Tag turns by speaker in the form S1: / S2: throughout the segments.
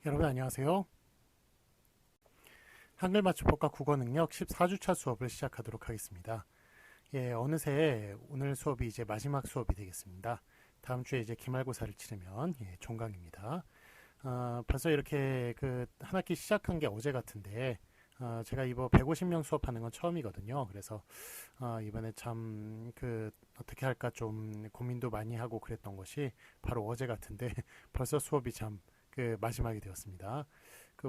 S1: 여러분 안녕하세요. 한글 맞춤법과 국어 능력 14주차 수업을 시작하도록 하겠습니다. 어느새 오늘 수업이 이제 마지막 수업이 되겠습니다. 다음 주에 이제 기말고사를 치르면 종강입니다. 벌써 이렇게 한 학기 시작한 게 어제 같은데 제가 이번 150명 수업하는 건 처음이거든요. 그래서 이번에 참 어떻게 할까 좀 고민도 많이 하고 그랬던 것이 바로 어제 같은데 벌써 수업이 참 마지막이 되었습니다.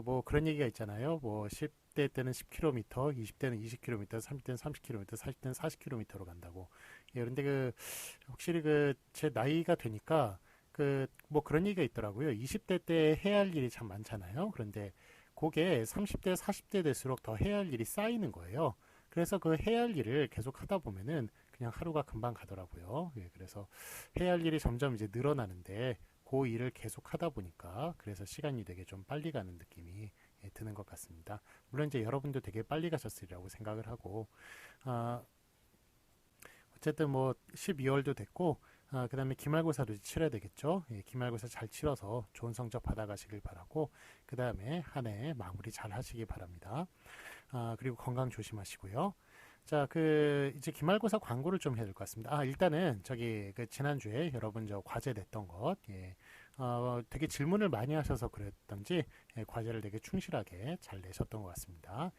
S1: 뭐 그런 얘기가 있잖아요. 뭐 10대 때는 10km, 20대는 20km, 30대는 30km, 40대는 40km로 간다고. 그런데 확실히 제 나이가 되니까 뭐 그런 얘기가 있더라고요. 20대 때 해야 할 일이 참 많잖아요. 그런데 그게 30대, 40대 될수록 더 해야 할 일이 쌓이는 거예요. 그래서 그 해야 할 일을 계속 하다 보면은 그냥 하루가 금방 가더라고요. 그래서 해야 할 일이 점점 이제 늘어나는데 그 일을 계속 하다 보니까 그래서 시간이 되게 좀 빨리 가는 느낌이 드는 것 같습니다. 물론 이제 여러분도 되게 빨리 가셨으리라고 생각을 하고 아, 어쨌든 뭐 12월도 됐고 그다음에 기말고사도 치러야 되겠죠. 기말고사 잘 치러서 좋은 성적 받아가시길 바라고 그다음에 한 해 마무리 잘 하시기 바랍니다. 그리고 건강 조심하시고요. 자, 이제 기말고사 광고를 좀 해야 될 것 같습니다. 일단은 지난주에 여러분 저 과제 냈던 것, 되게 질문을 많이 하셔서 그랬던지, 과제를 되게 충실하게 잘 내셨던 것 같습니다.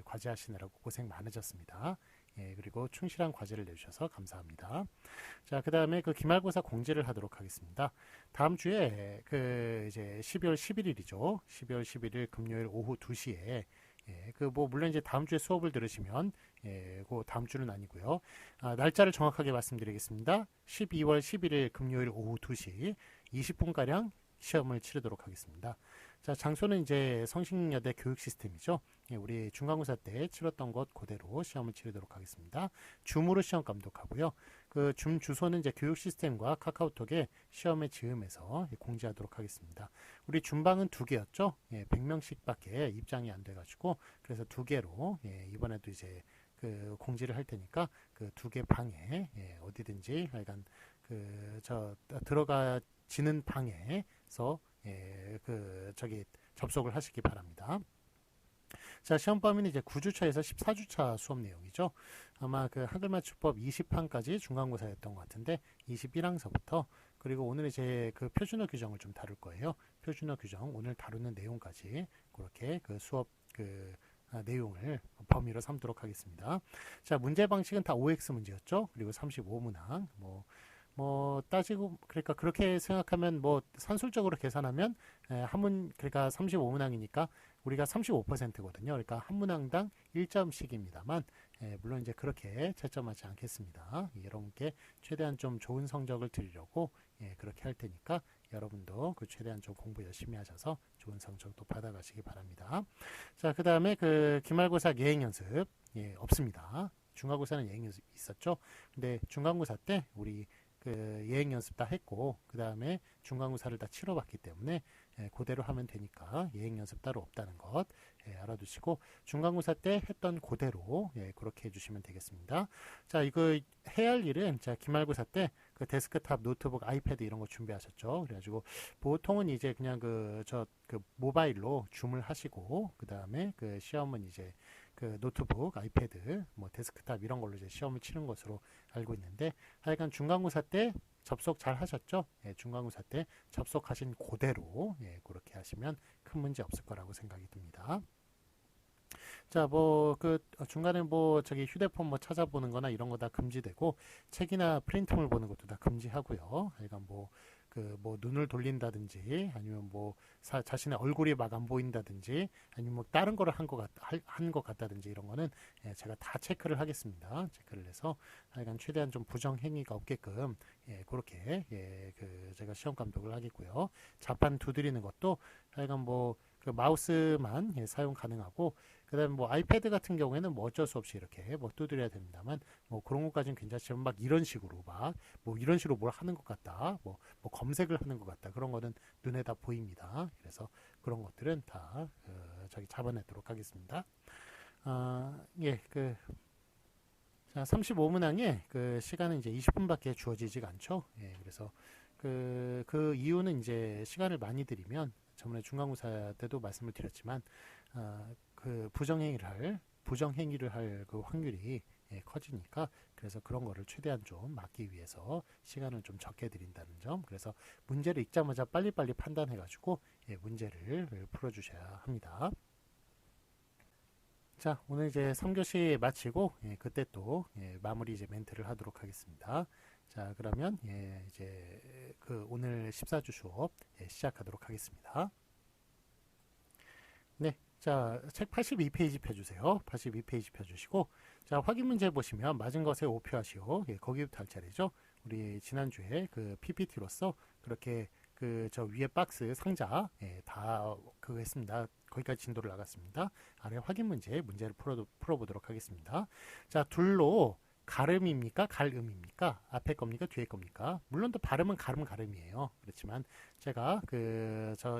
S1: 과제 하시느라고 고생 많으셨습니다. 그리고 충실한 과제를 내주셔서 감사합니다. 자, 그 다음에 기말고사 공지를 하도록 하겠습니다. 다음 주에 이제 12월 11일이죠. 12월 11일 금요일 오후 2시에 뭐 물론 이제 다음 주에 수업을 들으시면 그 다음 주는 아니고요. 날짜를 정확하게 말씀드리겠습니다. 12월 11일 금요일 오후 2시 20분가량 시험을 치르도록 하겠습니다. 자, 장소는 이제 성신여대 교육 시스템이죠. 우리 중간고사 때 치렀던 것 그대로 시험을 치르도록 하겠습니다. 줌으로 시험 감독하고요. 줌 주소는 이제 교육 시스템과 카카오톡에 시험의 즈음에서 공지하도록 하겠습니다. 우리 줌방은 두 개였죠. 100명씩밖에 입장이 안 돼가지고 그래서 두 개로 이번에도 이제 공지를 할 테니까 그 두 개 방에 어디든지 하여간 저 들어가지는 방에서 접속을 하시기 바랍니다. 자, 시험 범위는 이제 9주차에서 14주차 수업 내용이죠. 아마 한글 맞춤법 20판까지 중간고사였던 것 같은데 21항서부터 그리고 오늘 이제 표준어 규정을 좀 다룰 거예요. 표준어 규정 오늘 다루는 내용까지 그렇게 수업 내용을 범위로 삼도록 하겠습니다. 자, 문제 방식은 다 OX 문제였죠. 그리고 35문항 따지고 그러니까 그렇게 생각하면 뭐 산술적으로 계산하면 그러니까 35문항이니까 우리가 35%거든요. 그러니까 한 문항당 1점씩입니다만 물론 이제 그렇게 채점하지 않겠습니다. 여러분께 최대한 좀 좋은 성적을 드리려고 그렇게 할 테니까 여러분도 최대한 좀 공부 열심히 하셔서 좋은 성적도 받아가시기 바랍니다. 자, 그 다음에 기말고사 예행 연습 없습니다. 중간고사는 예행 연습 있었죠. 근데 중간고사 때 우리 예행 연습 다 했고 그 다음에 중간고사를 다 치러봤기 때문에 그대로 하면 되니까 예행 연습 따로 없다는 것 알아두시고 중간고사 때 했던 그대로 그렇게 해주시면 되겠습니다. 자, 이거 해야 할 일은 자 기말고사 때 데스크탑, 노트북, 아이패드 이런 거 준비하셨죠. 그래가지고 보통은 이제 그냥 모바일로 줌을 하시고 그 다음에 시험은 이제 노트북, 아이패드, 뭐 데스크탑 이런 걸로 이제 시험을 치는 것으로 알고 있는데 하여간 중간고사 때 접속 잘 하셨죠? 중간고사 때 접속하신 그대로 그렇게 하시면 큰 문제 없을 거라고 생각이 듭니다. 자, 중간에 휴대폰 뭐 찾아보는 거나 이런 거 다 금지되고, 책이나 프린트물 보는 것도 다 금지하고요. 하여간 눈을 돌린다든지, 아니면 자신의 얼굴이 막 안 보인다든지, 아니면 뭐 다른 거를 한 것 같다든지 이런 거는 제가 다 체크를 하겠습니다. 체크를 해서 하여간 최대한 좀 부정행위가 없게끔, 그렇게, 제가 시험 감독을 하겠고요. 자판 두드리는 것도 하여간 마우스만 사용 가능하고, 그다음에 뭐 아이패드 같은 경우에는 뭐 어쩔 수 없이 이렇게 뭐 두드려야 됩니다만 뭐 그런 것까지는 괜찮지만 막 이런 식으로 이런 식으로 뭘 하는 것 같다 뭐 검색을 하는 것 같다 그런 거는 눈에 다 보입니다. 그래서 그런 것들은 다 잡아내도록 하겠습니다. 예, 자, 35문항에 시간은 이제 20분밖에 주어지지가 않죠. 그래서 그 이유는 이제 시간을 많이 들이면 저번에 중간고사 때도 말씀을 드렸지만 그 부정행위를 할 그 확률이 커지니까 그래서 그런 거를 최대한 좀 막기 위해서 시간을 좀 적게 드린다는 점. 그래서 문제를 읽자마자 빨리빨리 판단해가지고 문제를 풀어주셔야 합니다. 자, 오늘 이제 3교시 마치고 그때 또 마무리 이제 멘트를 하도록 하겠습니다. 자, 그러면 이제 그 오늘 14주 수업 시작하도록 하겠습니다. 네, 자, 책 82페이지 펴주세요. 82페이지 펴주시고, 자, 확인 문제 보시면 맞은 것에 오표하시오. 거기부터 할 차례죠. 우리 지난주에 그 PPT로서 그렇게 그 저 위에 박스 상자 다 그거 했습니다. 거기까지 진도를 나갔습니다. 아래 확인 문제를 풀어보도록 하겠습니다. 자, 둘로 가름입니까? 갈음입니까? 앞에 겁니까? 뒤에 겁니까? 물론 또 발음은 가름이에요. 그렇지만 제가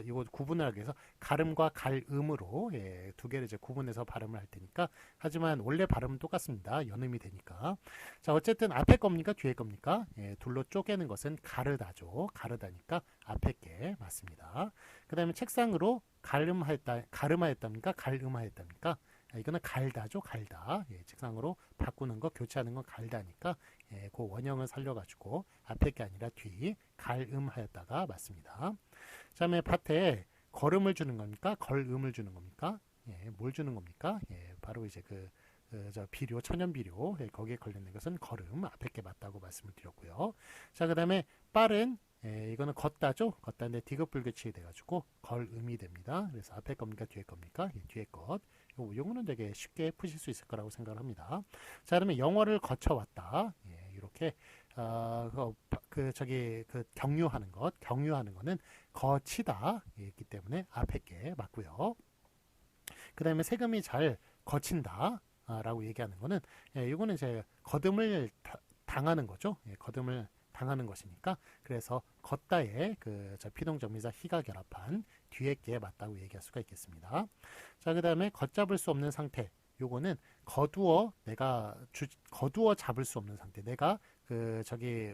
S1: 이거 구분을 하기 위해서 가름과 갈음으로 두 개를 이제 구분해서 발음을 할 테니까. 하지만 원래 발음은 똑같습니다. 연음이 되니까. 자, 어쨌든 앞에 겁니까? 뒤에 겁니까? 둘로 쪼개는 것은 가르다죠. 가르다니까 앞에 게 맞습니다. 그 다음에 책상으로 가름하였답니까? 갈음하였답니까? 이거는 갈다죠, 갈다. 책상으로 바꾸는 거, 교체하는 건 갈다니까 그 원형을 살려가지고 앞에 게 아니라 뒤 갈음하였다가 맞습니다. 그 다음에 밭에 걸음을 주는 겁니까? 걸음을 주는 겁니까? 뭘 주는 겁니까? 바로 이제 비료, 천연 비료 거기에 걸리는 것은 걸음 앞에 게 맞다고 말씀을 드렸고요. 자, 그 다음에 빠른 이거는 걷다죠. 걷다인데 디귿불규칙이 돼가지고 걸음이 됩니다. 그래서 앞에 겁니까? 뒤에 겁니까? 뒤에 것. 요거는 되게 쉽게 푸실 수 있을 거라고 생각을 합니다. 자, 그러면 영어를 거쳐왔다. 이렇게 경유하는 거는 거치다 있기 때문에 앞에 게 맞고요. 그 다음에 세금이 잘 거친다 라고 얘기하는 거는 이거는 이제 거듬을 당하는 거죠. 거듬을 당하는 것이니까 그래서 걷다에 피동정미사 희가 결합한 뒤에 게 맞다고 얘기할 수가 있겠습니다. 자, 그 다음에 걷잡을 수 없는 상태. 요거는 거두어 잡을 수 없는 상태. 내가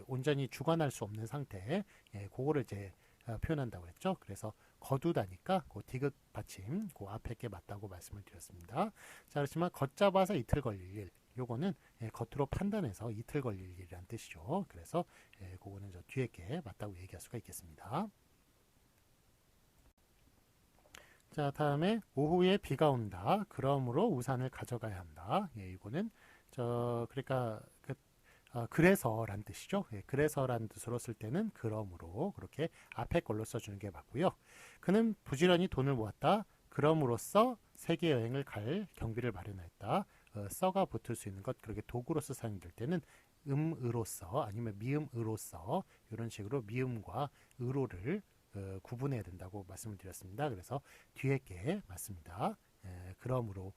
S1: 온전히 주관할 수 없는 상태. 그거를 이제 표현한다고 했죠. 그래서 거두다니까 그 디귿 받침 그 앞에 게 맞다고 말씀을 드렸습니다. 자, 그렇지만 걷잡아서 이틀 걸릴 일. 요거는 겉으로 판단해서 이틀 걸릴 일이란 뜻이죠. 그래서 그거는 저 뒤에 게 맞다고 얘기할 수가 있겠습니다. 자, 다음에 오후에 비가 온다. 그러므로 우산을 가져가야 한다. 이거는 그러니까 그래서란 뜻이죠. 그래서란 뜻으로 쓸 때는 그러므로 그렇게 앞에 걸로 써주는 게 맞고요. 그는 부지런히 돈을 모았다. 그럼으로써 세계 여행을 갈 경비를 마련했다. 써가 붙을 수 있는 것, 그렇게 도구로서 사용될 때는 음으로써 아니면 미음으로써 이런 식으로 미음과 으로를 구분해야 된다고 말씀을 드렸습니다. 그래서 뒤에 게 맞습니다. 그러므로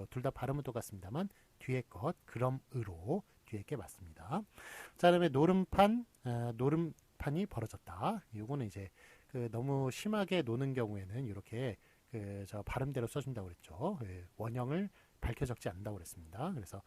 S1: 둘 다 발음은 똑같습니다만 뒤에 것 그럼으로 뒤에 게 맞습니다. 자, 그다음에 노름판이 벌어졌다. 이거는 이제 너무 심하게 노는 경우에는 이렇게 발음대로 써준다고 그랬죠. 원형을 밝혀 적지 않는다고 그랬습니다. 그래서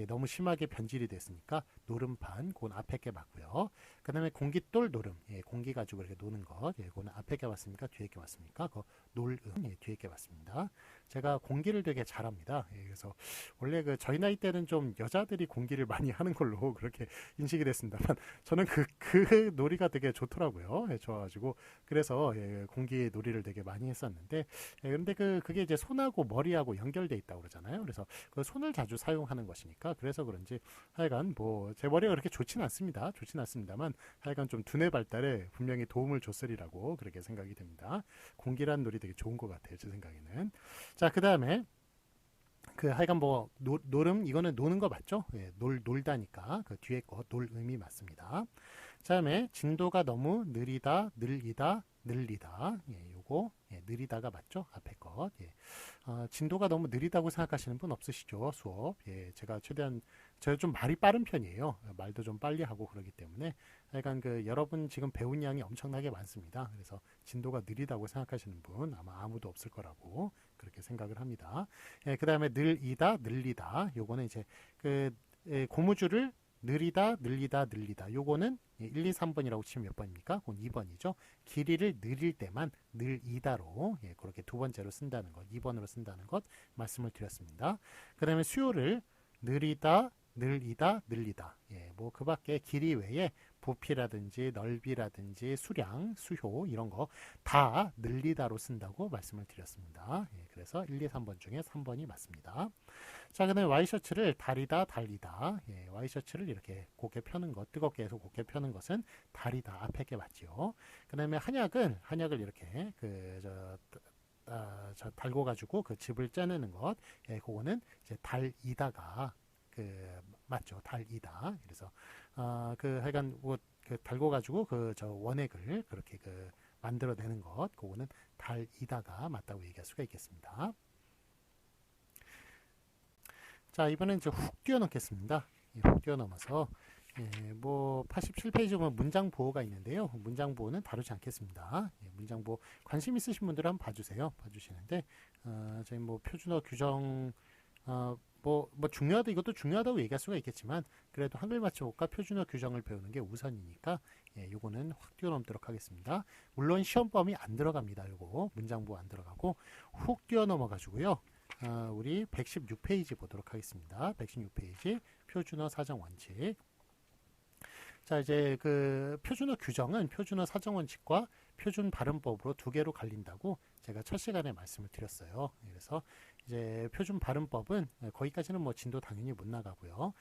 S1: 너무 심하게 변질이 됐으니까 노름판, 그건 앞에 게 맞고요. 그 다음에 공깃돌 노름, 공기 가지고 이렇게 노는 것, 그거는 앞에 게 맞습니까? 뒤에 게 맞습니까? 놀음, 뒤에 게 맞습니다. 제가 공기를 되게 잘합니다. 그래서 원래 저희 나이 때는 좀 여자들이 공기를 많이 하는 걸로 그렇게 인식이 됐습니다만 저는 그 놀이가 되게 좋더라고요. 좋아가지고 그래서 공기 놀이를 되게 많이 했었는데 그런데 그게 이제 손하고 머리하고 연결돼 있다고 그러잖아요. 그래서 그 손을 자주 사용하는 것이니까 그래서 그런지 하여간 제 머리가 그렇게 좋진 않습니다만 하여간 좀 두뇌 발달에 분명히 도움을 줬으리라고 그렇게 생각이 됩니다. 공기란 놀이 되게 좋은 것 같아요. 제 생각에는. 자, 그 다음에 하여간 노름 이거는 노는 거 맞죠? 놀다니까 그 뒤에 거 놀음이 맞습니다. 그 다음에 진도가 너무 느리다, 늘리다, 요거 느리다가 맞죠? 앞에 것. 진도가 너무 느리다고 생각하시는 분 없으시죠? 수업. 제가 제가 좀 말이 빠른 편이에요. 말도 좀 빨리 하고 그러기 때문에 약간 여러분 지금 배운 양이 엄청나게 많습니다. 그래서 진도가 느리다고 생각하시는 분 아마 아무도 없을 거라고 그렇게 생각을 합니다. 그 다음에 늘리다. 요거는 이제 고무줄을 느리다, 늘리다, 늘리다. 요거는 1, 2, 3번이라고 치면 몇 번입니까? 그건 2번이죠. 길이를 느릴 때만 늘이다로 그렇게 두 번째로 쓴다는 것, 2번으로 쓴다는 것 말씀을 드렸습니다. 그 다음에 수요를 느리다, 늘리다, 늘리다. 뭐 그 밖에 길이 외에 부피라든지 넓이라든지 수량, 수효 이런 거 다 늘리다로 쓴다고 말씀을 드렸습니다. 그래서 1, 2, 3번 중에 3번이 맞습니다. 자, 그 다음에 와이셔츠를 다리다, 달리다. 와이셔츠를 이렇게 곱게 펴는 것, 뜨겁게 해서 곱게 펴는 것은 다리다. 앞에 게 맞지요. 그 다음에 한약을 이렇게 달고 가지고 그 즙을 짜내는 것, 그거는 이제 달이다가 맞죠. 달이다. 그래서 하여간 그 달고 가지고 원액을 그렇게 만들어내는 것, 그거는 달이다가 맞다고 얘기할 수가 있겠습니다. 자, 이번엔 이제 훅 뛰어넘겠습니다. 훅 뛰어넘어서 뭐 87페이지 보면 문장 보호가 있는데요. 문장 보호는 다루지 않겠습니다. 문장 보호 관심 있으신 분들은 한번 봐주세요. 봐주시는데 저희 뭐 표준어 규정 뭐 중요하다, 이것도 중요하다고 얘기할 수가 있겠지만 그래도 한글 맞춤법과 표준어 규정을 배우는 게 우선이니까 요거는 확 뛰어넘도록 하겠습니다. 물론 시험범위 안 들어갑니다. 요거 문장부 안 들어가고 훅 뛰어넘어 가지고요. 우리 116페이지 보도록 하겠습니다. 116페이지 표준어 사정 원칙. 자, 이제 그 표준어 규정은 표준어 사정 원칙과 표준 발음법으로 두 개로 갈린다고 제가 첫 시간에 말씀을 드렸어요. 그래서 이제 표준 발음법은 거기까지는 뭐 진도 당연히 못 나가고요.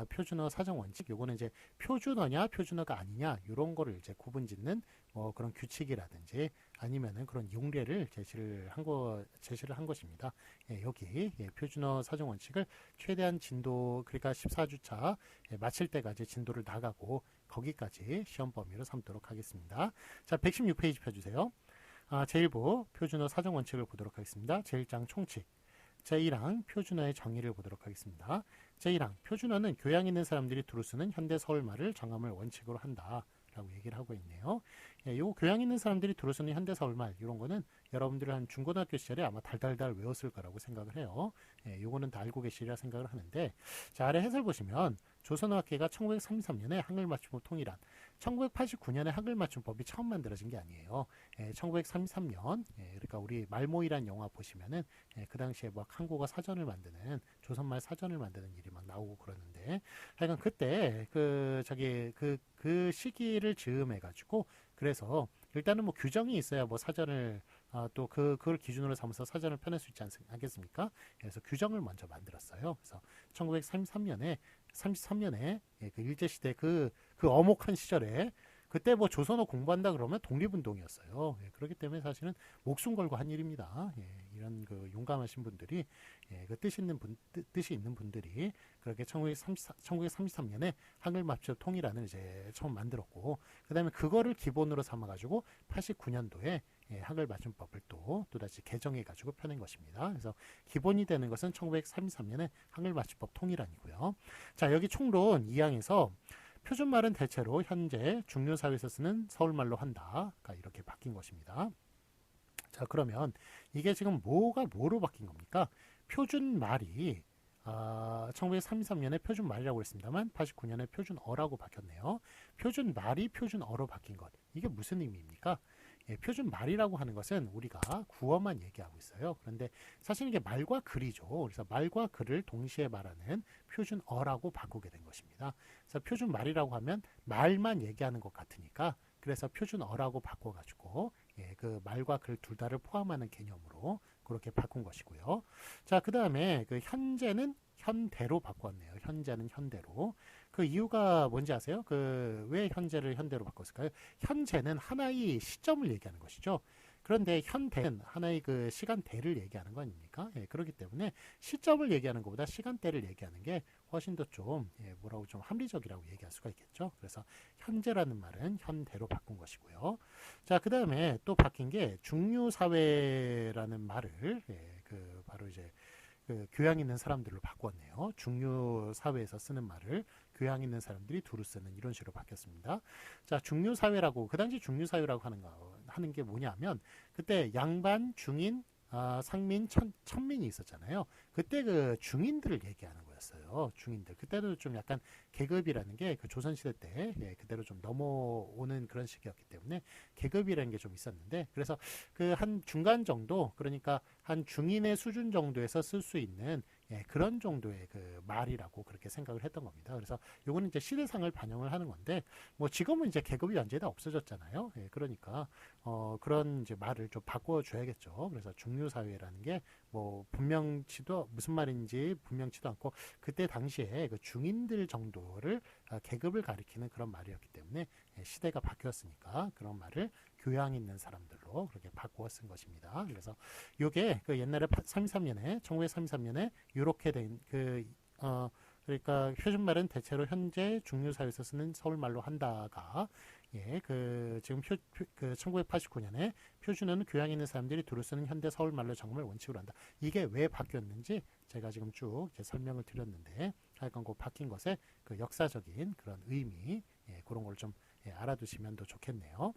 S1: 표준어 사정 원칙, 요거는 이제 표준어냐 표준어가 아니냐 이런 거를 이제 구분짓는 뭐 그런 규칙이라든지 아니면은 그런 용례를 제시를 한 것입니다. 여기 표준어 사정 원칙을 최대한 진도, 그러니까 14주차 마칠 때까지 진도를 나가고 거기까지 시험 범위로 삼도록 하겠습니다. 자, 116페이지 펴주세요. 제1부 표준어 사정 원칙을 보도록 하겠습니다. 제1장 총칙. 제1항 표준어의 정의를 보도록 하겠습니다. 제1항 표준어는 교양 있는 사람들이 두루 쓰는 현대 서울말을 정함을 원칙으로 한다 라고 얘기를 하고 있네요. 요 교양 있는 사람들이 두루 쓰는 현대 서울말, 이런 거는 여러분들이 한 중고등학교 시절에 아마 달달달 외웠을 거라고 생각을 해요. 요거는 다 알고 계시리라 생각을 하는데, 자, 아래 해설 보시면 조선어학회가 1933년에 한글 맞춤법 통일한, 1989년에 한글 맞춤법이 처음 만들어진 게 아니에요. 1933년, 그러니까 우리 말모이란 영화 보시면은 그 당시에 막 한국어 사전을 만드는, 조선말 사전을 만드는 일이 막 나오고 그러는데, 하여간 그때 그 시기를 즈음해 가지고, 그래서 일단은 뭐 규정이 있어야 뭐 사전을 또 그걸 기준으로 삼아서 사전을 펴낼 수 있지 않겠습니까? 그래서 규정을 먼저 만들었어요. 그래서 1933년에 그 일제시대 그 엄혹한 시절에 그때 뭐 조선어 공부한다 그러면 독립운동이었어요. 그렇기 때문에 사실은 목숨 걸고 한 일입니다. 이런 그 용감하신 분들이, 그 뜻이 있는 분들이 그렇게 1933년에 한글 맞춤 통일안을 이제 처음 만들었고, 그 다음에 그거를 기본으로 삼아가지고 89년도에 한글 맞춤법을 또다시 개정해가지고 펴낸 것입니다. 그래서 기본이 되는 것은 1933년에 한글 맞춤법 통일안이고요. 자, 여기 총론 2항에서 표준말은 대체로 현재 중류사회에서 쓰는 서울말로 한다가 이렇게 바뀐 것입니다. 자, 그러면 이게 지금 뭐가 뭐로 바뀐 겁니까? 표준말이 1933년에 표준말이라고 했습니다만 89년에 표준어라고 바뀌었네요. 표준말이 표준어로 바뀐 것, 이게 무슨 의미입니까? 표준말이라고 하는 것은 우리가 구어만 얘기하고 있어요. 그런데 사실 이게 말과 글이죠. 그래서 말과 글을 동시에 말하는 표준어라고 바꾸게 된 것입니다. 그래서 표준말이라고 하면 말만 얘기하는 것 같으니까, 그래서 표준어라고 바꿔가지고 그 말과 글 둘 다를 포함하는 개념으로 그렇게 바꾼 것이고요. 자, 그 다음에 그 현재는 현대로 바꿨네요. 현재는 현대로. 그 이유가 뭔지 아세요? 왜 현재를 현대로 바꿨을까요? 현재는 하나의 시점을 얘기하는 것이죠. 그런데 현대는 하나의 그 시간대를 얘기하는 거 아닙니까? 그렇기 때문에 시점을 얘기하는 것보다 시간대를 얘기하는 게 훨씬 더 좀 좀 합리적이라고 얘기할 수가 있겠죠. 그래서 현재라는 말은 현대로 바꾼 것이고요. 자, 그 다음에 또 바뀐 게 중류사회라는 말을 바로 이제 교양 있는 사람들로 바꿨네요. 중류 사회에서 쓰는 말을 교양 있는 사람들이 두루 쓰는, 이런 식으로 바뀌었습니다. 자, 중류 사회라고, 그 당시 중류 사회라고 하는 게 뭐냐면, 그때 양반, 중인, 상민, 천민이 있었잖아요. 그때 그 중인들을 얘기하는 거였어요. 시대였어요. 중인들. 그때도 좀 약간 계급이라는 게 그 조선시대 때 그대로 좀 넘어오는 그런 시기였기 때문에 계급이라는 게 좀 있었는데, 그래서 그 한 중간 정도, 그러니까 한 중인의 수준 정도에서 쓸 수 있는 그런 정도의 그 말이라고 그렇게 생각을 했던 겁니다. 그래서 요거는 이제 시대상을 반영을 하는 건데, 뭐 지금은 이제 계급이 완전히 다 없어졌잖아요. 그러니까 그런 이제 말을 좀 바꿔줘야겠죠. 그래서 중류사회라는 게 뭐 분명치도 무슨 말인지 분명치도 않고, 그때 당시에 그 중인들 정도를 계급을 가리키는 그런 말이었기 때문에 시대가 바뀌었으니까 그런 말을 교양 있는 사람들로 그렇게 바꾸어 쓴 것입니다. 그래서 요게 그 옛날에 33년에 1933년에 이렇게 된 그러니까 표준말은 대체로 현재 중류사회에서 쓰는 서울말로 한다가 지금 그 1989년에 표준어는 교양 있는 사람들이 두루 쓰는 현대 서울말로 정말 원칙으로 한다. 이게 왜 바뀌었는지 제가 지금 쭉 설명을 드렸는데, 하여간 그 바뀐 것의 그 역사적인 그런 의미, 그런 걸 좀 알아두시면 더 좋겠네요.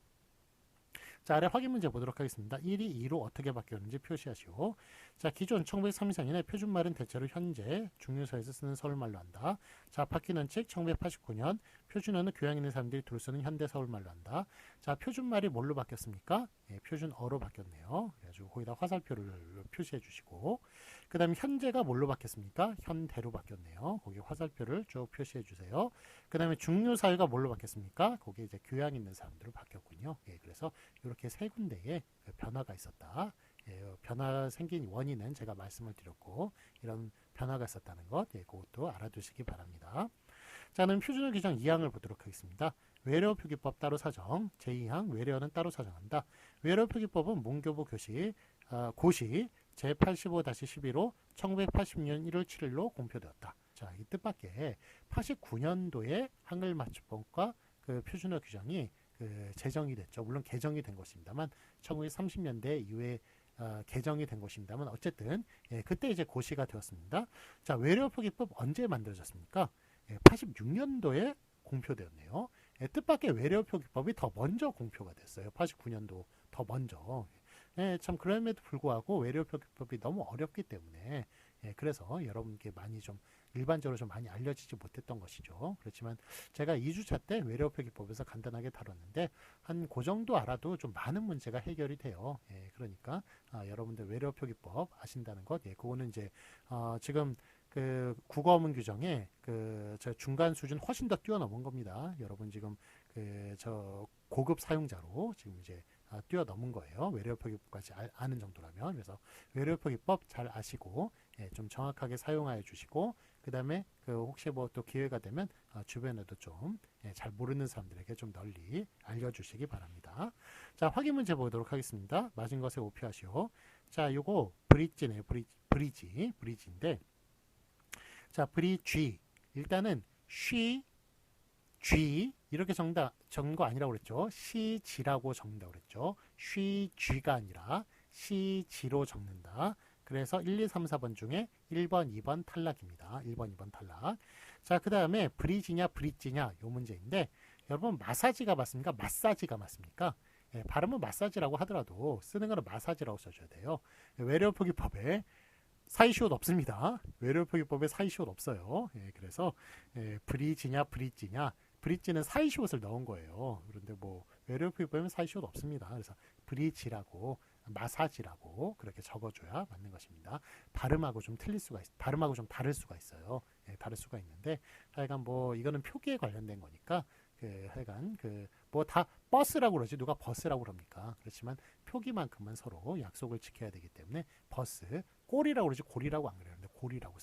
S1: 자, 아래 확인 문제 보도록 하겠습니다. 1이 2로 어떻게 바뀌었는지 표시하시오. 자, 기존 1934년에 표준말은 대체로 현재 중류사에서 쓰는 서울말로 한다. 자, 바뀌는 칙 1989년 표준어는 교양 있는 사람들이 두루 쓰는 현대 서울말로 한다. 자, 표준말이 뭘로 바뀌었습니까? 표준어로 바뀌었네요. 그래가지고 거기다 화살표를 표시해 주시고, 그 다음에 현재가 뭘로 바뀌었습니까? 현대로 바뀌었네요. 거기 화살표를 쭉 표시해 주세요. 그 다음에 중류사회가 뭘로 바뀌었습니까? 거기에 이제 교양 있는 사람들로 바뀌었군요. 그래서 이렇게 세 군데의 변화가 있었다. 변화 생긴 원인은 제가 말씀을 드렸고, 이런 변화가 있었다는 것, 그것도 알아두시기 바랍니다. 자, 그럼 표준어 규정 2항을 보도록 하겠습니다. 외래어 표기법 따로 사정. 제2항 외래어는 따로 사정한다. 외래어 표기법은 문교부 고시 제85-12로 1980년 1월 7일로 공표되었다. 자, 이 뜻밖의 89년도에 한글 맞춤법과 그 표준어 규정이 제정이 됐죠. 물론 개정이 된 것입니다만 1930년대 이후에 개정이 된 것입니다만, 어쨌든 그때 이제 고시가 되었습니다. 자, 외래어 표기법 언제 만들어졌습니까? 86년도에 공표되었네요. 뜻밖의 외래어 표기법이 더 먼저 공표가 됐어요. 89년도 더 먼저. 참 그럼에도 불구하고 외래어 표기법이 너무 어렵기 때문에 그래서 여러분께 많이 좀 일반적으로 좀 많이 알려지지 못했던 것이죠. 그렇지만 제가 2주차 때 외래어 표기법에서 간단하게 다뤘는데, 한 그 정도 알아도 좀 많은 문제가 해결이 돼요. 그러니까 여러분들 외래어 표기법 아신다는 것, 그거는 이제 지금 그 국어문 규정에 저 중간 수준 훨씬 더 뛰어넘은 겁니다. 여러분 지금 저 고급 사용자로 지금 이제 뛰어넘은 거예요. 외래어 표기법까지 아는 정도라면. 그래서 외래어 표기법 잘 아시고 좀 정확하게 사용하여 주시고, 그 다음에 혹시 뭐 또 기회가 되면 주변에도 좀 잘 모르는 사람들에게 좀 널리 알려주시기 바랍니다. 자, 확인 문제 보도록 하겠습니다. 맞은 것에 오표하시오. 자, 요거 브릿지네요. 브리지인데, 자, 브리쥐. 일단은 쥐 이렇게 적은 거 아니라고 그랬죠. 시지라고 적는다고 그랬죠. 쉬쥐가 아니라 시지로 적는다. 그래서 1, 2, 3, 4번 중에 1번, 2번 탈락입니다. 1번, 2번 탈락. 자, 그 다음에 브리지냐 브릿지냐 요 문제인데, 여러분 마사지가 맞습니까? 마사지가 맞습니까? 발음은 마사지라고 하더라도 쓰는 거는 마사지라고 써줘야 돼요. 외래어 표기법에 사이시옷 없습니다. 외래어 표기법에 사이시옷 없어요. 그래서 브리지냐 브릿지냐, 브릿지는 사이시옷을 넣은 거예요. 그런데 뭐 외래어 표기법에는 사이시옷 없습니다. 그래서 브리지라고 마사지라고 그렇게 적어줘야 맞는 것입니다. 발음하고 좀 발음하고 좀 다를 수가 있어요. 다를 수가 있는데, 하여간 뭐 이거는 표기에 관련된 거니까 하여간 뭐 다 버스라고 그러지 누가 버스라고 그럽니까? 그렇지만 표기만큼은 서로 약속을 지켜야 되기 때문에 버스, 꼴이라고 그러지 고리라고 안 그래요. 근데 고리라고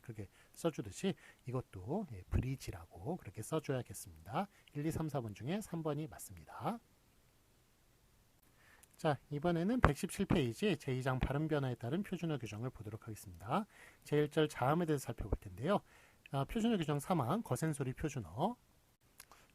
S1: 그렇게 써주듯이 이것도 브리지라고 그렇게 써줘야겠습니다. 1, 2, 3, 4번 중에 3번이 맞습니다. 자, 이번에는 117페이지 제2장 발음 변화에 따른 표준어 규정을 보도록 하겠습니다. 제1절 자음에 대해서 살펴볼 텐데요. 표준어 규정 3항 거센소리 표준어.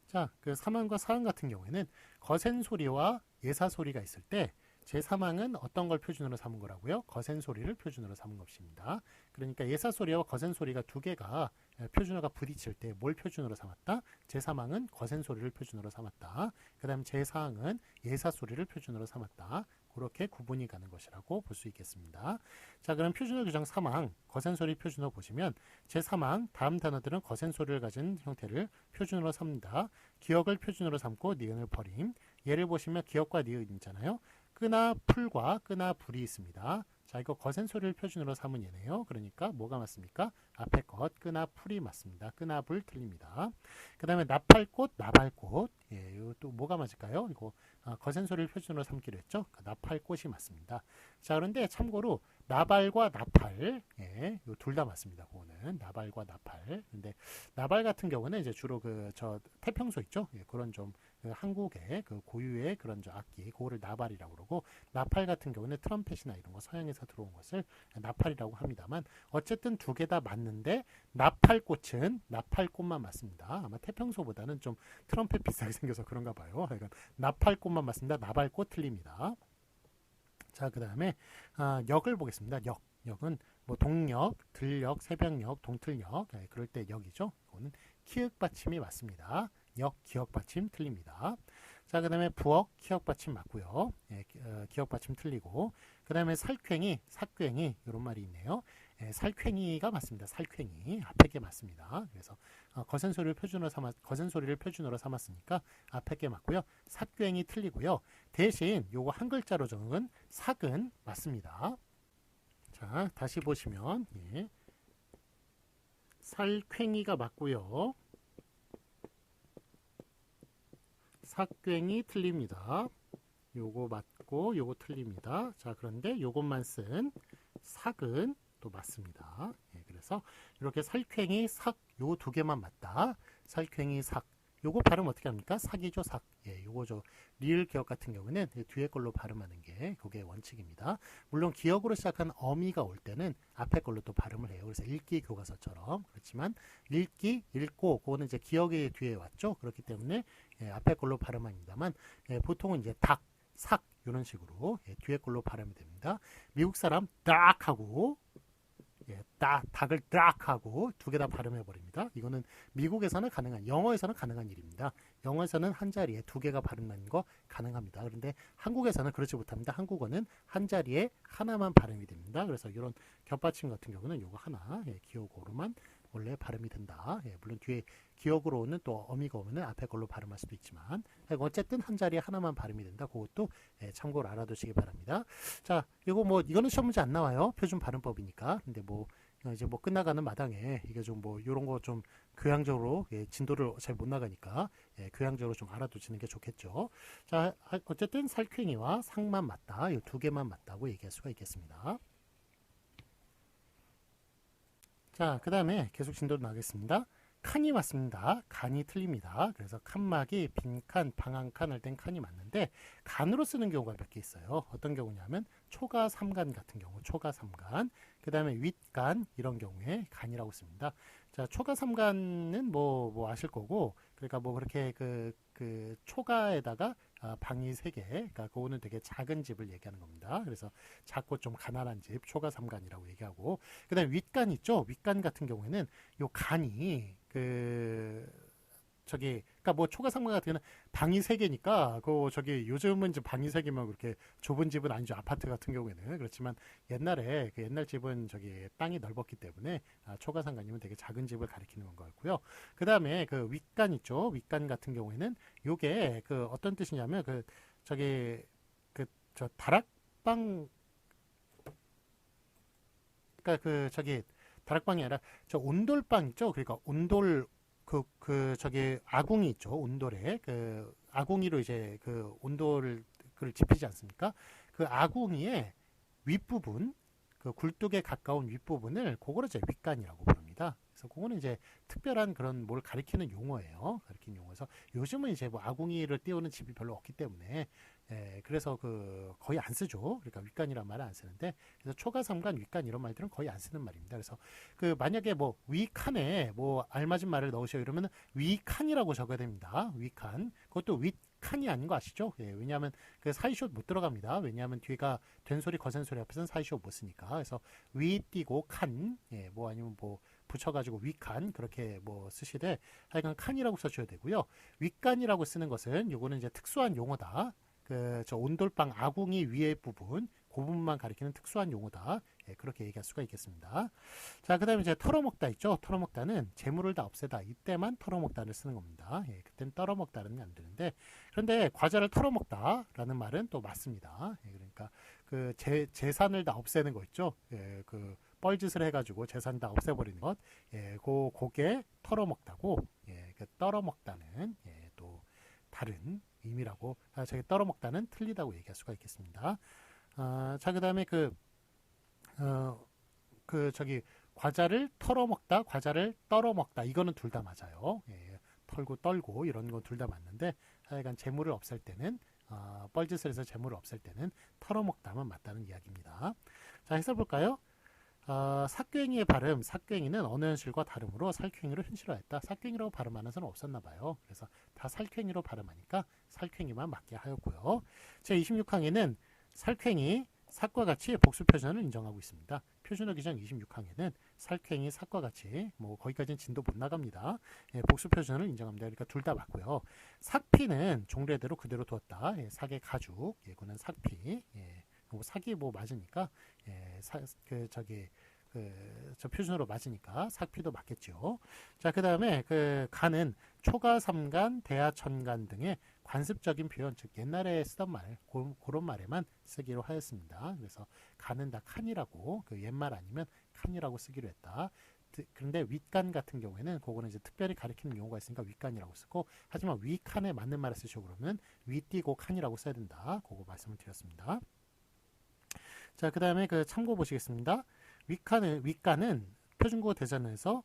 S1: 자, 그 3항과 4항 같은 경우에는 거센소리와 예사소리가 있을 때 제3항은 어떤 걸 표준으로 삼은 거라고요? 거센소리를 표준으로 삼은 것입니다. 그러니까 예사소리와 거센소리가 두 개가 표준어가 부딪힐 때 뭘 표준으로 삼았다? 제3항은 거센소리를 표준으로 삼았다. 그 다음 제4항은 예사소리를 표준으로 삼았다. 그렇게 구분이 가는 것이라고 볼 수 있겠습니다. 자, 그럼 표준어 규정 3항 거센소리 표준어 보시면 제3항 다음 단어들은 거센소리를 가진 형태를 표준어로 삼는다. 기억을 표준어로 삼고 니은을 버림. 예를 보시면 기억과 니은 있잖아요. 끄나 풀과 끄나 불이 있습니다. 자, 이거 거센소리를 표준으로 삼은 예네요. 그러니까 뭐가 맞습니까? 앞에 것 끄나 풀이 맞습니다. 끄나 불 틀립니다. 그 다음에 나팔꽃, 나발꽃. 예, 이거 또 뭐가 맞을까요? 이거 거센소리를 표준으로 삼기로 했죠. 나팔꽃이 맞습니다. 자, 그런데 참고로 나발과 나팔, 예, 둘 다 맞습니다. 그거는 나발과 나팔. 근데 나발 같은 경우는 이제 주로 그 저 태평소 있죠. 예, 그런 좀 그 한국의 그 고유의 그런 저 악기, 그거를 나발이라고 그러고, 나팔 같은 경우는 트럼펫이나 이런 거 서양에서 들어온 것을 나팔이라고 합니다만, 어쨌든 두 개 다 맞는데 나팔꽃은 나팔꽃만 맞습니다. 아마 태평소보다는 좀 트럼펫 비슷하게 생겨서 그런가 봐요. 그러니까 나팔꽃만 맞습니다. 나발꽃 틀립니다. 자, 그 다음에 역을 보겠습니다. 역은 뭐 동역, 들역, 새벽역, 동틀역, 예, 그럴 때 역이죠. 이거는 키읔 받침이 맞습니다. 역, 기역 받침 틀립니다. 자, 그 다음에 부역, 키역 받침 맞고요. 예, 기역 받침 틀리고, 그 다음에 살쾡이, 삭괭이 이런 말이 있네요. 예, 살쾡이가 맞습니다. 살쾡이 앞에 게 맞습니다. 그래서 거센소리를 표준어로 삼았으니까 앞에 게 맞고요. 삭괭이 틀리고요. 대신 요거 한 글자로 적은 삭은 맞습니다. 자, 다시 보시면 예, 살쾡이가 맞고요. 삭괭이 틀립니다. 요거 맞고 요거 틀립니다. 자, 그런데 요것만 쓴 삭은 또 맞습니다. 예, 그래서 이렇게 살쾡이, 삭 요 두 개만 맞다. 살쾡이, 삭 요거 발음 어떻게 합니까? 삭이죠, 삭. 예, 요거 저 리을 기억 같은 경우는 뒤에 걸로 발음하는 게 그게 원칙입니다. 물론 기억으로 시작한 어미가 올 때는 앞에 걸로 또 발음을 해요. 그래서 읽기 교과서처럼. 그렇지만 읽기, 읽고 그거는 이제 기억이 뒤에 왔죠. 그렇기 때문에 예, 앞에 걸로 발음합니다만 예, 보통은 이제 닭, 삭 이런 식으로 예, 뒤에 걸로 발음이 됩니다. 미국 사람 딱 하고 예, 닭을 딱 하고 두 개 다 발음해 버립니다. 이거는 미국에서는 가능한, 영어에서는 가능한 일입니다. 영어에서는 한 자리에 두 개가 발음나는 거 가능합니다. 그런데 한국에서는 그렇지 못합니다. 한국어는 한 자리에 하나만 발음이 됩니다. 그래서 이런 겹받침 같은 경우는 요거 하나 예, 기억으로만 원래 발음이 된다. 예, 물론 뒤에 기억으로 오는 또 어미가 오면은 앞에 걸로 발음할 수도 있지만 어쨌든 한 자리에 하나만 발음이 된다. 그것도 예, 참고로 알아두시기 바랍니다. 자, 이거는 시험 문제 안 나와요. 표준 발음법이니까. 근데 이제 끝나가는 마당에 이게 좀 이런 거 좀 교양적으로 예, 진도를 잘 못 나가니까 예, 교양적으로 좀 알아두시는 게 좋겠죠. 자, 어쨌든 살쾡이와 상만 맞다. 이 두 개만 맞다고 얘기할 수가 있겠습니다. 자, 그 다음에 계속 진도로 나가겠습니다. 칸이 맞습니다. 간이 틀립니다. 그래서 칸막이, 빈칸, 방한칸 할 땐 칸이 맞는데 간으로 쓰는 경우가 몇 개 있어요. 어떤 경우냐면 초가, 삼간 같은 경우 초가, 삼간, 그 다음에 윗간 이런 경우에 간이라고 씁니다. 자, 초가, 삼간은 뭐 아실 거고, 그러니까 뭐 그렇게 그 초가에다가 방이 3개, 그러니까 그거는 되게 작은 집을 얘기하는 겁니다. 그래서 작고 좀 가난한 집, 초가, 삼간이라고 얘기하고, 그 다음에 윗간 있죠. 윗간 같은 경우에는 요 간이 그러니까 뭐 초가 상가 같은 경우는 방이 3개니까 요즘은 이제 방이 3개면 그렇게 좁은 집은 아니죠. 아파트 같은 경우에는. 그렇지만 옛날에 그 옛날 집은 땅이 넓었기 때문에 초가 상가님은 되게 작은 집을 가리키는 건 거였고요. 그다음에 그 윗간 있죠. 윗간 같은 경우에는 요게 그 어떤 뜻이냐면 저 다락방, 그러니까 다락방이 아니라 저 온돌방 있죠. 그러니까 온돌 아궁이 있죠. 온돌에 아궁이로 이제 온돌을 지피지 않습니까? 그 아궁이의 윗부분, 그 굴뚝에 가까운 윗부분을 그거를 이제 윗간이라고 부릅니다. 그래서 그거는 이제 특별한 그런 뭘 가리키는 용어예요. 가리키는 용어에서 요즘은 이제 뭐 아궁이를 띄우는 집이 별로 없기 때문에 그래서 거의 안 쓰죠. 그러니까 윗간이란 말을 안 쓰는데, 그래서 초가, 삼간, 윗간 이런 말들은 거의 안 쓰는 말입니다. 그래서 만약에 위칸에 알맞은 말을 넣으셔 이러면 위칸이라고 적어야 됩니다. 위칸. 그것도 윗칸이 아닌 거 아시죠? 예, 왜냐하면 사이쇼 못 들어갑니다. 왜냐하면 뒤가 된소리, 거센소리 앞에서는 사이쇼 못 쓰니까. 그래서 위 띄고 칸, 예, 아니면 붙여가지고 위칸 그렇게 쓰시되 하여간 칸이라고 써줘야 되고요. 윗간이라고 쓰는 것은 요거는 이제 특수한 용어다. 저 온돌방 아궁이 위에 부분, 그 부분만 가리키는 특수한 용어다. 예, 그렇게 얘기할 수가 있겠습니다. 자, 그 다음에 이제 털어먹다 있죠. 털어먹다는 재물을 다 없애다. 이때만 털어먹다를 쓰는 겁니다. 예, 그땐 떨어먹다는 안 되는데, 그런데 과자를 털어먹다라는 말은 또 맞습니다. 예, 그러니까 그 재산을 다 없애는 거 있죠. 예, 그 뻘짓을 해가지고 재산 다 없애버리는 것. 예, 그게 털어먹다고. 예, 그 떨어먹다는 예, 또 다른 의미라고. 저기 떨어먹다는 틀리다고 얘기할 수가 있겠습니다. 자, 그 다음에 저기 과자를 털어먹다, 과자를 떨어먹다, 이거는 둘 다 맞아요. 예, 털고 떨고 이런 건 둘 다 맞는데, 하여간 재물을 없앨 때는 뻘짓을 해서 재물을 없앨 때는 털어먹다만 맞다는 이야기입니다. 자, 해서 볼까요? 삭괭이의 발음, 삭괭이는 어느 현실과 다름으로 살쾡이로 현실화했다. 삭괭이라고 발음하는 사람은 없었나 봐요. 그래서 다 살쾡이로 발음하니까 살쾡이만 맞게 하였고요. 제26항에는 살쾡이, 삭과 같이 복수 표준어를 인정하고 있습니다. 표준어 규정 26항에는 살쾡이, 삭과 같이 뭐 거기까지는 진도 못 나갑니다. 예, 복수 표준어를 인정합니다. 그러니까 둘 다 맞고요. 삭피는 종래대로 그대로 두었다. 예, 삭의 가죽, 예, 그는 삭피. 예, 뭐 삭이 뭐 맞으니까 예, 저 표준어로 맞으니까 삭피도 맞겠죠. 자, 그 다음에 간은 초가, 삼간, 대하, 천간 등의 관습적인 표현, 즉 옛날에 쓰던 말, 그런 말에만 쓰기로 하였습니다. 그래서 간은 다 칸이라고, 옛말 아니면 칸이라고 쓰기로 했다. 그런데 윗간 같은 경우에는 그거는 이제 특별히 가리키는 용어가 있으니까 윗간이라고 쓰고, 하지만 위칸에 맞는 말을 쓰시고 그러면 윗띠고 칸이라고 써야 된다. 그거 말씀을 드렸습니다. 자, 그 다음에 참고 보시겠습니다. 윗간은 표준국어 대전에서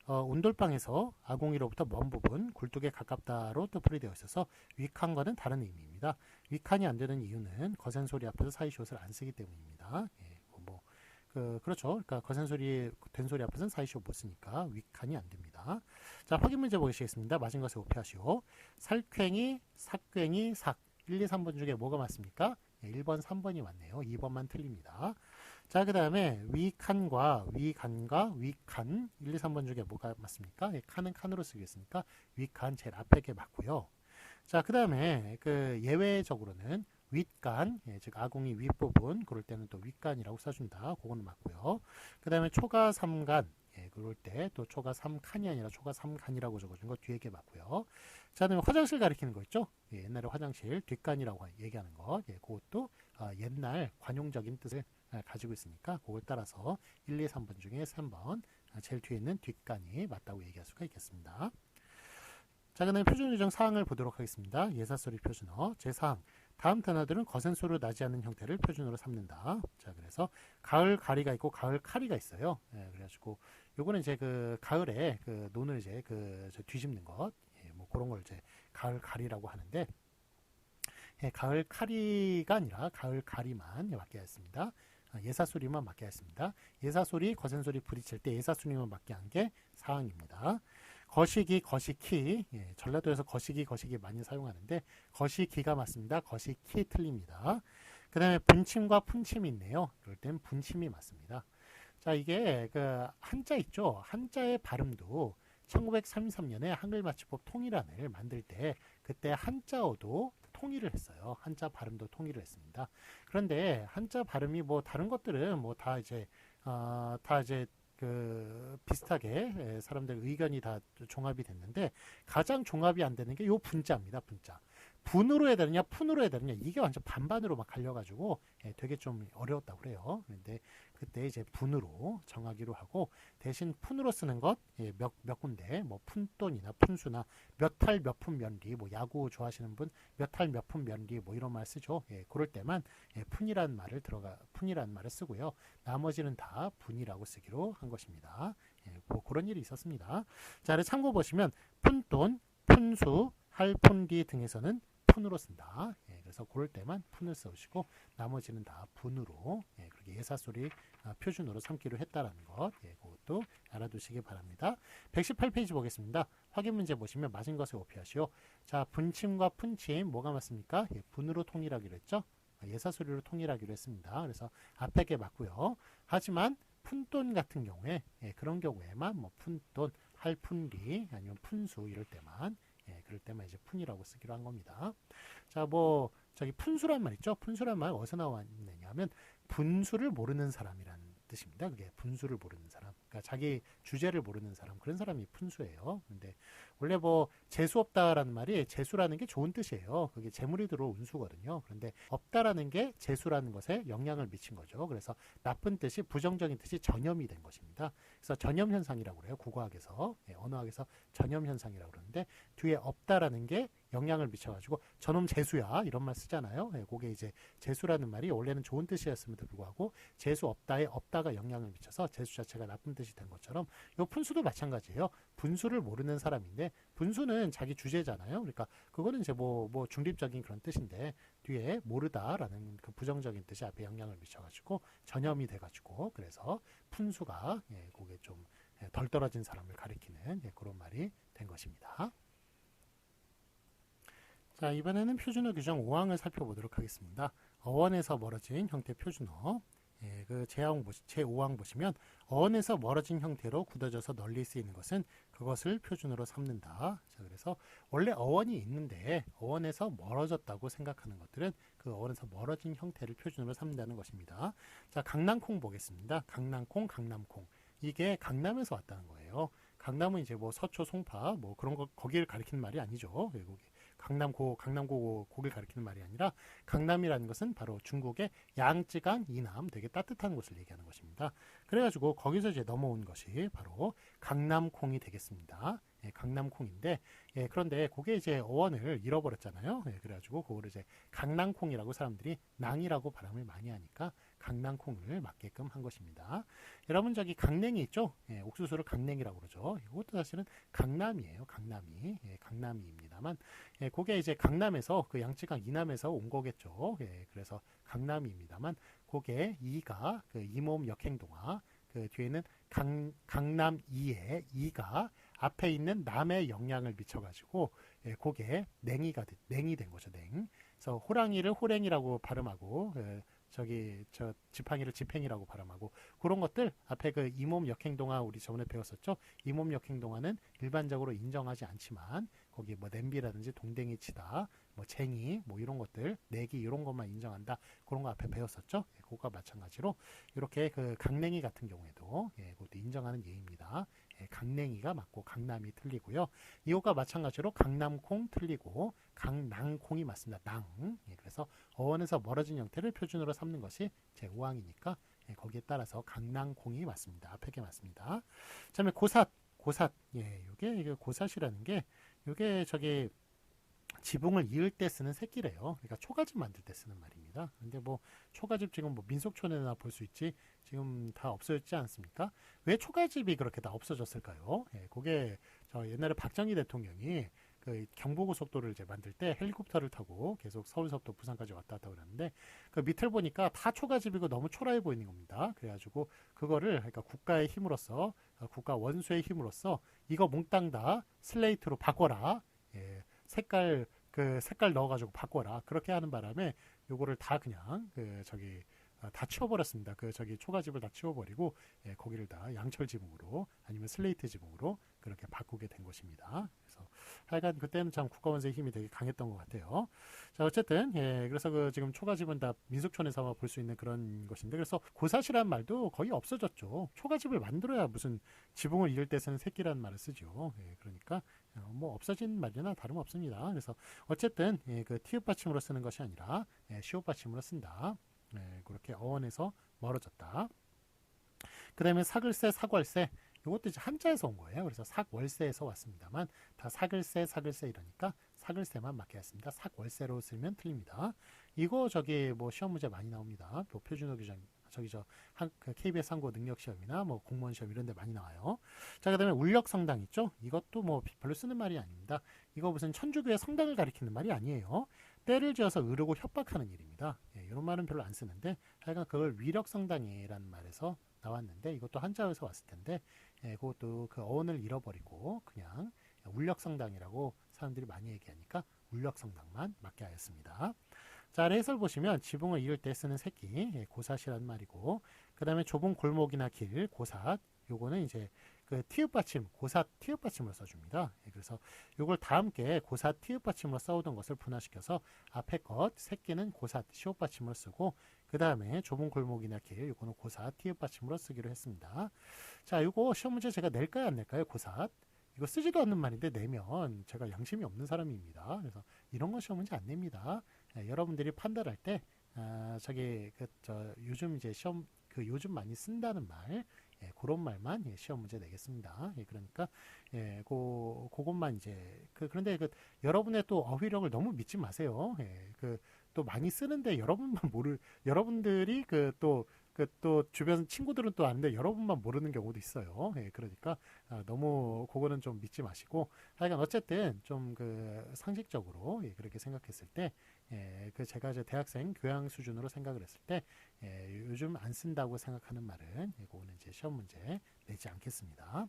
S1: 온돌방에서 아궁이로부터 먼 부분, 굴뚝에 가깝다로 또 풀이되어 있어서 윗칸과는 다른 의미입니다. 윗칸이 안 되는 이유는 거센 소리 앞에서 사이시옷을 안 쓰기 때문입니다. 예, 그렇죠. 그러니까 거센 소리, 된 소리 앞에서는 사이시옷 못 쓰니까 윗칸이 안 됩니다. 자, 확인 문제 보시겠습니다. 맞은 것에 오피하시오. 살쾡이, 삭괭이, 삭. 1, 2, 3번 중에 뭐가 맞습니까? 1번, 3번이 맞네요. 2번만 틀립니다. 자, 그 다음에 위칸과 위간과 위칸 1, 2, 3번 중에 뭐가 맞습니까? 칸은 칸으로 쓰겠으니까 위칸 제일 앞에 게 맞고요. 자, 그 다음에 예외적으로는 윗간, 예, 즉 아궁이 윗부분 그럴 때는 또 윗간이라고 써준다. 그거는 맞고요. 그 다음에 초가 3간, 예, 그럴 때 또 초가 3칸이 아니라 초가 3간이라고 적어준 거 뒤에 게 맞고요. 자, 그다음에 화장실 가리키는 거 있죠? 예, 옛날에 화장실 뒷간이라고 얘기하는 거, 예, 그것도 옛날 관용적인 뜻을 가지고 있으니까 그걸 따라서 1, 2, 3번 중에 3번 제일 뒤에 있는 뒷간이 맞다고 얘기할 수가 있겠습니다. 자, 그 다음에 표준 규정 사항을 보도록 하겠습니다. 예사소리 표준어 제4항 다음 단어들은 거센 소리로 나지 않는 형태를 표준어로 삼는다. 자, 그래서 가을 가리가 있고 가을 카리가 있어요. 예, 그래가지고 요거는 이제 가을에 논을 이제 뒤집는 것, 예, 뭐 그런 걸 이제 가을 가리라고 하는데, 예, 가을 카리가 아니라 가을 가리만 맞게 했습니다. 예사소리만 맞게 했습니다. 예사소리, 거센소리 부딪힐 때 예사소리만 맞게 한 게 사항입니다. 거시기, 거시키, 예, 전라도에서 거시기 많이 사용하는데 거시기가 맞습니다. 거시키 틀립니다. 그 다음에 분침과 푼침이 있네요. 그럴 땐 분침이 맞습니다. 자, 이게 한자 있죠. 한자의 발음도 1933년에 한글마취법 통일안을 만들 때 그때 한자어도 통일을 했어요. 한자 발음도 통일을 했습니다. 그런데 한자 발음이 뭐 다른 것들은 뭐 다 이제 비슷하게 사람들 의견이 다 종합이 됐는데 가장 종합이 안 되는 게 요 분자입니다. 분자. 분으로 해야 되느냐 푼으로 해야 되느냐 이게 완전 반반으로 막 갈려가지고 되게 좀 어려웠다고 그래요. 그런데 그때 이제 분으로 정하기로 하고 대신 푼으로 쓰는 것 몇 군데 뭐 푼돈이나 푼수나 몇 할 몇 푼 면리 뭐 야구 좋아하시는 분 몇 할 몇 푼 면리 뭐 이런 말 쓰죠. 그럴 때만 푼이라는 말을 쓰고요. 나머지는 다 분이라고 쓰기로 한 것입니다. 뭐 그런 일이 있었습니다. 자, 참고 보시면 푼돈, 푼수, 할푼리 등에서는 푼으로 쓴다. 그래서 그럴 때만 푼을 써주시고 나머지는 다 분으로 그렇게 예사소리 표준으로 삼기로 했다라는 것 그것도 알아두시기 바랍니다. 118페이지 보겠습니다. 확인 문제 보시면 맞은 것을 오피하시오. 자, 분침과 푼침 뭐가 맞습니까? 분으로 통일하기로 했죠. 예사소리로 통일하기로 했습니다. 그래서 앞에 게 맞고요. 하지만 푼돈 같은 경우에 그런 경우에만 뭐 푼돈, 할푼리 아니면 푼수 이럴 때만 그럴 때만 이제 푼이라고 쓰기로 한 겁니다. 자, 뭐 저기 푼수란 말 있죠? 푼수란 말 어디서 나왔느냐면 분수를 모르는 사람이라는 뜻입니다. 그게 분수를 모르는 사람. 그러니까 자기 주제를 모르는 사람. 그런 사람이 푼수예요. 근데 원래 뭐 재수 없다라는 말이 재수라는 게 좋은 뜻이에요. 그게 재물이 들어올 운수거든요. 그런데 없다라는 게 재수라는 것에 영향을 미친 거죠. 그래서 나쁜 뜻이 부정적인 뜻이 전염이 된 것입니다. 그래서 전염 현상이라고 그래요. 국어학에서 언어학에서 전염 현상이라고 그러는데 뒤에 없다라는 게 영향을 미쳐가지고 저놈 재수야 이런 말 쓰잖아요. 그게 이제 재수라는 말이 원래는 좋은 뜻이었음에도 불구하고 재수 없다에 없다가 영향을 미쳐서 재수 자체가 나쁜 뜻이 된 것처럼 이 분수도 마찬가지예요. 분수를 모르는 사람인데 분수는 자기 주제잖아요. 그러니까 그거는 이제 뭐 중립적인 그런 뜻인데 뒤에 모르다라는 그 부정적인 뜻이 앞에 영향을 미쳐가지고 전염이 돼가지고 그래서 분수가 그게 좀 덜 떨어진 사람을 가리키는 그런 말이 된 것입니다. 자, 이번에는 표준어 규정 5항을 살펴보도록 하겠습니다. 어원에서 멀어진 형태 표준어. 그 제5항 보시면 어원에서 멀어진 형태로 굳어져서 널리 쓰이는 것은 그것을 표준어로 삼는다. 자, 그래서 원래 어원이 있는데 어원에서 멀어졌다고 생각하는 것들은 그 어원에서 멀어진 형태를 표준어로 삼는다는 것입니다. 자, 강낭콩 보겠습니다. 강낭콩, 강남콩. 이게 강남에서 왔다는 거예요. 강남은 이제 뭐 서초, 송파 뭐 그런 거 거기를 가리키는 말이 아니죠. 강남고 고기를 가리키는 말이 아니라 강남이라는 것은 바로 중국의 양쯔강 이남 되게 따뜻한 곳을 얘기하는 것입니다. 그래가지고 거기서 이제 넘어온 것이 바로 강남콩이 되겠습니다. 강남콩인데 그런데 그게 이제 어원을 잃어버렸잖아요. 그래가지고 그거를 이제 강낭콩이라고 사람들이 낭이라고 발음을 많이 하니까 강낭콩을 맞게끔 한 것입니다. 여러분 저기 강냉이 있죠? 옥수수를 강냉이라고 그러죠. 이것도 사실은 강남이에요. 강남이입니다만 그게 이제 강남에서 그 양쯔강 이남에서 온 거겠죠. 그래서 강남입니다만 그게 이가 그 이모음 역행동화 그 뒤에는 강남 이의 이가 앞에 있는 남의 영향을 미쳐가지고 그게 냉이 된 거죠. 냉. 그래서 호랑이를 호랭이라고 발음하고 저 지팡이를 지팽이라고 발음하고 그런 것들 앞에 그 이몸 역행동화 우리 저번에 배웠었죠. 이몸 역행동화는 일반적으로 인정하지 않지만 거기 뭐 냄비라든지 동댕이 치다 뭐 쟁이 뭐 이런 것들 내기 이런 것만 인정한다 그런 거 앞에 배웠었죠. 그거와 마찬가지로 이렇게 그 강냉이 같은 경우에도 그것도 인정하는 예입니다. 강냉이가 맞고 강남이 틀리고요. 이것과 마찬가지로 강남콩 틀리고 강낭콩이 맞습니다. 낭. 그래서 어원에서 멀어진 형태를 표준으로 삼는 것이 제5항이니까 거기에 따라서 강낭콩이 맞습니다. 앞에 게 맞습니다. 그다음에 고삿. 이게 고삿이라는 게 이게 저기 지붕을 이을 때 쓰는 새끼래요. 그러니까 초가집 만들 때 쓰는 말입니다. 근데 뭐 초가집 지금 뭐 민속촌에나 볼 수 있지 지금 다 없어졌지 않습니까? 왜 초가집이 그렇게 다 없어졌을까요? 그게 저 옛날에 박정희 대통령이 그 경부고속도로를 이제 만들 때 헬리콥터를 타고 계속 서울서부터 부산까지 왔다 갔다 그러는데 그 밑을 보니까 다 초가집이고 너무 초라해 보이는 겁니다. 그래가지고 그거를 그러니까 국가의 힘으로써 국가 원수의 힘으로써 이거 몽땅 다 슬레이트로 바꿔라. 색깔 넣어가지고 바꿔라. 그렇게 하는 바람에 요거를 다 그냥 다 치워버렸습니다. 초가집을 다 치워버리고 거기를 다 양철 지붕으로 아니면 슬레이트 지붕으로 그렇게 바꾸게 된 것입니다. 그래서 하여간 그때는 참 국가원수의 힘이 되게 강했던 것 같아요. 자 어쨌든 그래서 지금 초가집은 다 민속촌에서 볼 수 있는 그런 것인데 그래서 고삿이라는 말도 거의 없어졌죠. 초가집을 만들어야 무슨 지붕을 이을 때 쓰는 새끼라는 말을 쓰죠. 그러니까 뭐 없어진 말이나 다름없습니다. 그래서 어쨌든 그 티읕 받침으로 쓰는 것이 아니라 시옷 받침으로 쓴다. 그렇게 어원에서 멀어졌다. 그 다음에 사글세, 사궐세 이것도 이제 한자에서 온 거예요. 그래서 삭월세에서 왔습니다만 다 사글세 이러니까 사글세만 맞게 했습니다. 삭월세로 쓰면 틀립니다. 이거 뭐 시험 문제 많이 나옵니다. 뭐 표준어 규정 그 KBS 한국어 능력 시험이나 뭐 공무원 시험 이런 데 많이 나와요. 자, 그다음에 울력성당 있죠? 이것도 뭐 별로 쓰는 말이 아닙니다. 이거 무슨 천주교의 성당을 가리키는 말이 아니에요. 때를 지어서 으르고 협박하는 일입니다. 이런 말은 별로 안 쓰는데 하여간 그걸 위력성당이라는 말에서 나왔는데 이것도 한자에서 왔을 텐데 그것도 그 어원을 잃어버리고 그냥 울력성당이라고 사람들이 많이 얘기하니까 울력성당만 맞게 하였습니다. 자, 해설 보시면 지붕을 이을 때 쓰는 새끼 고삿이라는 말이고 그 다음에 좁은 골목이나 길 고삿 요거는 이제 그 티읕 받침, 고사 티읕 받침을 써줍니다. 예, 그래서 이걸 다 함께 고사 티읕 받침으로 써오던 것을 분화시켜서 앞에 것 새끼는 고사 시옷 받침으로 쓰고 그 다음에 좁은 골목이나 길 이거는 고사 티읕 받침으로 쓰기로 했습니다. 자, 이거 시험 문제 제가 낼까요 안 낼까요? 고사 이거 쓰지도 않는 말인데 내면 제가 양심이 없는 사람입니다. 그래서 이런 거 시험 문제 안 냅니다. 예, 여러분들이 판단할 때 저기 저 요즘 이제 시험 그 요즘 많이 쓴다는 말 예, 그런 말만 예, 시험 문제 내겠습니다. 예, 그러니까 예, 그것만 이제 그런데 여러분의 또 어휘력을 너무 믿지 마세요. 예, 또 많이 쓰는데 여러분만 여러분들이 또 주변 친구들은 또 아는데 여러분만 모르는 경우도 있어요. 예, 그러니까 너무 그거는 좀 믿지 마시고 하여간 어쨌든 좀 상식적으로 예, 그렇게 생각했을 때 예, 제가 이제 대학생 교양 수준으로 생각을 했을 때 예, 요즘 안 쓴다고 생각하는 말은 예, 그거는 이제 시험 문제 내지 않겠습니다.